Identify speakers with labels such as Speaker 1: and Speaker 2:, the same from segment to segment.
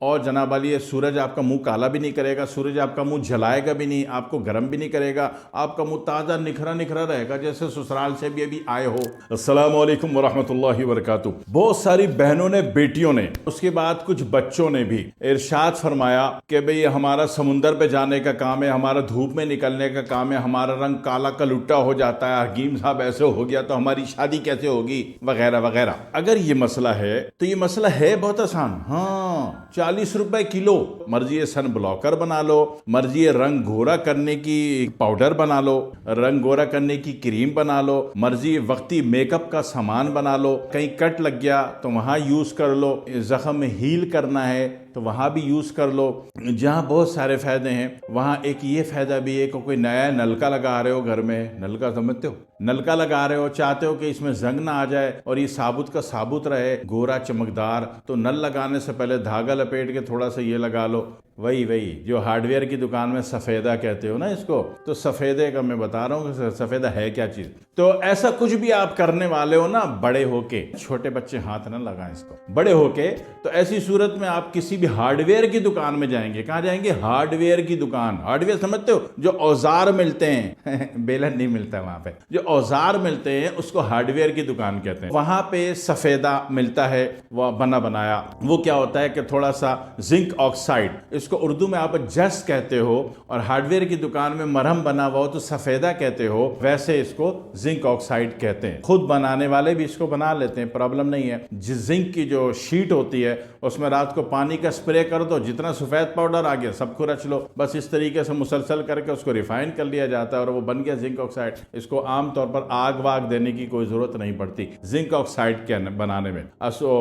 Speaker 1: और जनाब वाली ये सूरज आपका मुंह काला भी नहीं करेगा, सूरज आपका मुंह जलाएगा भी नहीं, आपको गर्म भी नहीं करेगा, आपका मुंह ताज़ा निखरा निखरा रहेगा जैसे ससुराल से भी अभी आए हो। अस्सलाम वालेकुम वरहमतुल्लाहि वबरकातुहू। बहुत सारी बहनों ने, बेटियों ने, उसके बाद कुछ बच्चों ने भी इरशाद फरमाया कि भाई हमारा समुंदर पे जाने का काम है, हमारा धूप में निकलने का काम है, हमारा रंग काला कलुट्टा हो जाता है, हकीम साहब ऐसे हो गया तो हमारी शादी कैसे होगी, वगैरह वगैरह। अगर ये मसला है तो ये मसला है बहुत आसान। हाँ, 40 रुपए किलो। मर्जी सन ब्लॉकर बना लो, मर्जी रंग गोरा करने की पाउडर बना लो, रंग गोरा करने की क्रीम बना लो, मर्जी वक्ती मेकअप का सामान बना लो। कहीं कट लग गया तो वहां यूज कर लो, जख्म में हील करना है तो वहां भी यूज कर लो। जहां बहुत सारे फायदे हैं वहां एक ये फायदा भी है कि कोई नया नलका लगा रहे हो घर में, नलका समझते हो, नलका लगा रहे हो, चाहते हो कि इसमें जंग ना आ जाए और ये साबुत का साबुत रहे, गोरा चमकदार, तो नल लगाने से पहले धागा लपेट के थोड़ा सा ये लगा लो। वही जो हार्डवेयर की दुकान में सफेदा कहते हो ना इसको, तो सफेदे का मैं बता रहा हूँ कि सफेदा है क्या चीज। तो ऐसा कुछ भी आप करने वाले हो ना, बड़े होके, छोटे बच्चे हाथ ना लगाएं इसको, बड़े होके, तो ऐसी सूरत में आप किसी भी हार्डवेयर की दुकान में जाएंगे। कहाँ जाएंगे? हार्डवेयर की दुकान। हार्डवेयर समझते हो, जो औजार मिलते हैं बेलन नहीं मिलता वहां पे, जो औजार मिलते हैं उसको हार्डवेयर की दुकान कहते हैं। वहां पे सफेदा मिलता है, वह बना बनाया। वो क्या होता है कि थोड़ा सा जिंक ऑक्साइड, इसको उर्दू में आप जस कहते हो, और हार्डवेयर की दुकान में मरहम बना हुआ हो तो सफेदा कहते हो, वैसे इसको जिंक ऑक्साइड कहते हैं। खुद बनाने वाले भी इसको बना लेते हैं, प्रॉब्लम नहीं है। जिंक की जो शीट होती है उसमें रात को पानी का स्प्रे कर दो, जितना सफेद पाउडर आ गया सबको रच लो, बस इस तरीके से मुसलसल करके उसको रिफाइन कर लिया जाता है और वो बन गया जिंक ऑक्साइड। इसको आमतौर पर आग वाग देने की कोई जरूरत नहीं पड़ती जिंक ऑक्साइड के बनाने में।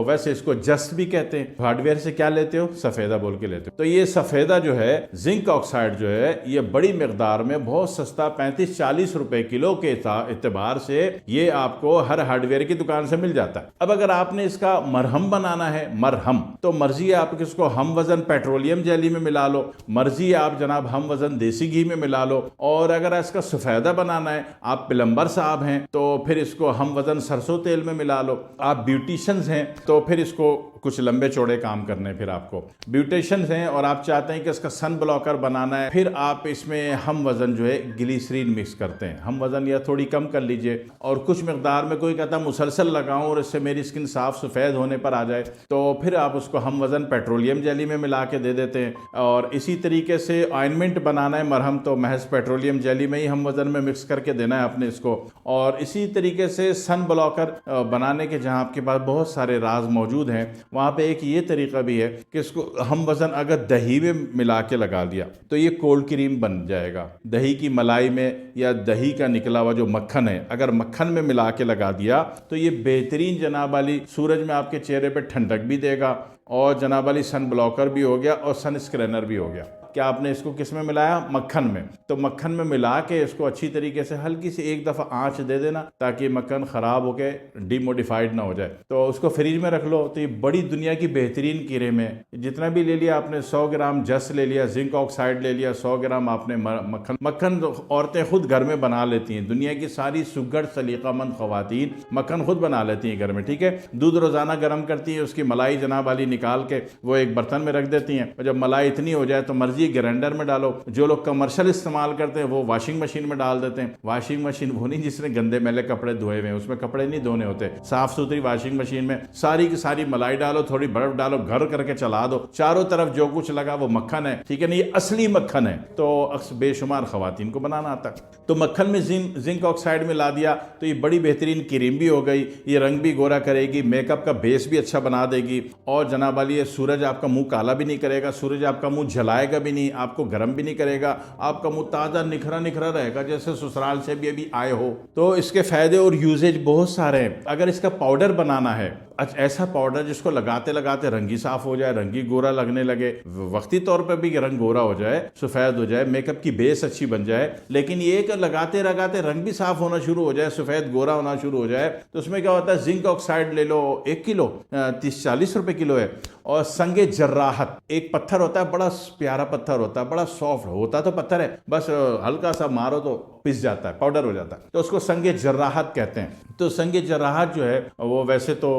Speaker 1: वैसे इसको जस्ट भी कहते हैं। हार्डवेयर से क्या लेते हो? सफेदा बोल के लेते हो। तो ये सफेदा जो है, जिंक ऑक्साइड जो है, ये बड़ी मिकदार में बहुत सस्ता 35-40 रुपए किलो के एतबार से ये आपको हर हार्डवेयर की दुकान से मिल जाता है। अब अगर आपने इसका मरहम बनाना है, मरहम, तो मर्जी है आप इसको हम वजन पेट्रोलियम जेली में मिला लो, मर्जी है आप जनाब हम वजन देसी घी में मिला लो, और अगर इसका सफेदा बनाना है, आप प्लम्बर साहब हैं तो फिर इसको हम वजन सरसों तेल में मिला लो, आप ब्यूटिशियंस हैं तो फिर इसको कुछ लंबे चौड़े काम करने, फिर आपको ब्यूटिशियंस हैं और आप चाहते हैं कि इसका सन ब्लॉकर बनाना है, फिर आप इसमें हम वजन जो है ग्लिसरीन मिक्स करते हैं। हम वजन या थोड़ी कम कर लीजिए, और कुछ मिकदार में, कोई कहता मुसलसल लगाऊं और इससे मेरी स्किन साफ सफेद होने पर आ जाए, तो फिर आप उसको हम वजन पेट्रोलियम जेली में मिला के दे देते हैं। और इसी तरीके से ऑइंटमेंट बनाना है मरहम, तो महज पेट्रोलियम जेली में ही हम वजन में मिक्स करके देना है आपने इसको। और इसी तरीके से सन ब्लॉकर बनाने के जहां आपके पास बहुत सारे राज मौजूद हैं, वहां पे एक ये तरीका भी है कि इसको हम वजन अगर दही में मिला के लगा दिया तो ये कोल्ड क्रीम बन जाएगा। दही की मलाई में या दही का निकला हुआ जो मक्खन है, अगर मक्खन में मिला के लगा दिया तो ये बेहतरीन जनाब वाली सूरज में आपके चेहरे पे ठंडक भी देगा, और जनाब वाली सन ब्लॉकर भी हो गया और सन स्क्रैनर भी हो गया। क्या आपने इसको किस में मिलाया? मक्खन में। तो मक्खन में मिला के इसको अच्छी तरीके से हल्की सी एक दफ़ा आंच दे देना ताकि मक्खन ख़राब होके डीमोडिफाइड ना हो जाए। तो उसको फ्रिज में रख लो। तो ये बड़ी दुनिया की बेहतरीन कीरे में जितना भी ले लिया आपने, 100 ग्राम जस ले लिया, जिंक ऑक्साइड ले लिया, 100 ग्राम आपने मक्खन औरतें खुद घर में बना लेती हैं। दुनिया की सारी सुगढ़ सलीकामंद खवातीन मक्खन खुद बना लेती हैं घर में, ठीक है। दूध रोज़ाना गर्म करती हैं, उसकी मलाई जनाब वाली निकाल के वो एक बर्तन में रख देती हैं, और जब मलाई इतनी हो जाए तो मर्जी ग्राइंडर में डालो। जो लोग कमर्शियल इस्तेमाल करते हैं वो वॉशिंग मशीन में डाल देते हैं। वॉशिंग मशीन वो नहीं जिसने गंदे मैले कपड़े धोए हुए हैं, उसमें कपड़े नहीं धोने होते। साफ सुथरी वॉशिंग मशीन में सारी की सारी मलाई डालो, थोड़ी बर्फ डालो, घर करके चला दो, चारों तरफ जो कुछ लगा वो मक्खन है, ठीक है ना। ये असली मक्खन है। तो बेशुमार खवातीन को बनाना आता है। तो मक्खन में जिंक ऑक्साइड मिला दिया तो ये बड़ी बेहतरीन क्रीम भी हो गई, ये रंग भी गोरा करेगी, मेकअप का बेस भी अच्छा बना देगी, और जनाब वाली ये सूरज आपका मुंह काला भी नहीं करेगा, सूरज आपका मुंह जलाएगा भी नहीं, आपको गर्म भी नहीं करेगा, आपका मुंह ताज़ा निखरा निखरा रहेगा जैसे ससुराल से भी अभी आए हो। तो इसके फायदे और यूजेज बहुत सारे हैं। अगर इसका पाउडर बनाना है, ऐसा पाउडर जिसको लगाते लगाते रंग ही साफ हो जाए, रंग ही गोरा लगने लगे, वक्ती तौर पर भी रंग गोरा हो जाए, सफ़ेद हो जाए, मेकअप की बेस अच्छी बन जाए, लेकिन ये कि लगाते लगाते रंग भी साफ होना शुरू हो जाए, सफ़ेद गोरा होना शुरू हो जाए, तो उसमें क्या होता है, जिंक ऑक्साइड ले लो 1 किलो 30-40 रुपए किलो है, और संगे जर्राहत, एक पत्थर होता है, बड़ा प्यारा पत्थर होता है, बड़ा सॉफ्ट होता तो पत्थर है, बस हल्का सा मारो तो पिस जाता है, पाउडर हो जाता है, तो उसको संगे जर्राहत कहते हैं। तो संगे जर्राहत जो है वो वैसे तो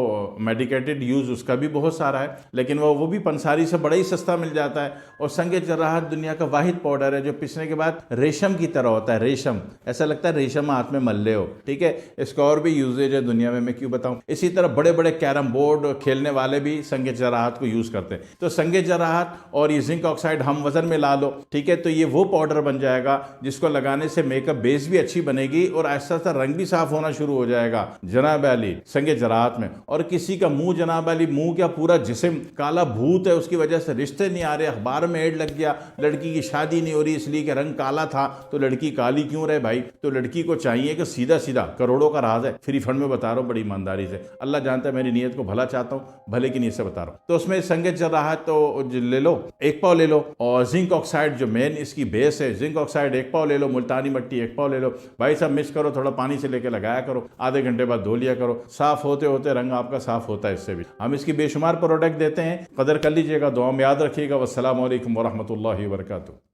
Speaker 1: मेडिकेटेड यूज उसका भी बहुत सारा है, लेकिन वो भी पंसारी से बड़ा ही सस्ता मिल जाता है। और संगे जर्राहत दुनिया का वाहिद पाउडर है जो पिसने के बाद रेशम की तरह होता है, रेशम, ऐसा लगता है रेशम हाथ में मल्ले हो, ठीक है। इसका और भी यूजेज है दुनिया में, मैं क्यों बताऊं। इसी तरह बड़े बड़े कैरम बोर्ड खेलने वाले भी संगे जर्राहत को यूज करते हैं। तो संगे जर्राहत और ये जिंक ऑक्साइड हम वजन में ला लो, ठीक है, तो ये वो पाउडर बन जाएगा जिसको लगाने से मेकअप बेस भी अच्छी बनेगी और ऐसा सा रंग भी साफ होना शुरू हो जाएगा जनाब अली संगे जराहत में। और किसी का मुंह जनाब अली, मुंह क्या पूरा जिस्म काला भूत है, उसकी वजह से रिश्ते नहीं आ रहे, अखबार में ऐड लग गया, लड़की की शादी नहीं हो रही इसलिए कि रंग काला था, तो लड़की काली क्यों रहे भाई। तो लड़की को चाहिए कि सीधा सीधा, करोड़ों का राज है, फ्री फंड में बता रहा हूँ बड़ी ईमानदारी से, अल्लाह जानता है मेरी नीयत को भला चाहता हूँ, भले की नीयत से बता रहा हूँ। तो उसमें संगे जराहत तो ले लो, 1 पाव ले लो, और जिंक ऑक्साइड जो मेन इसकी बेस है, जिंक ऑक्साइड 1 पाव ले लो, मुल्तानी मट्टी 1 पाव ले लो भाई साहब, मिक्स करो, थोड़ा पानी से लेके लगाया करो, आधे घंटे बाद धो लिया करो, साफ होते होते रंग आपका साफ होता है। इससे भी हम इसकी बेशुमार प्रोडक्ट देते हैं, कदर कर लीजिएगा, दुआ में याद रखिएगा। वस्सलामु अलैकुम वरहमतुल्लाहि वबरकातुहू।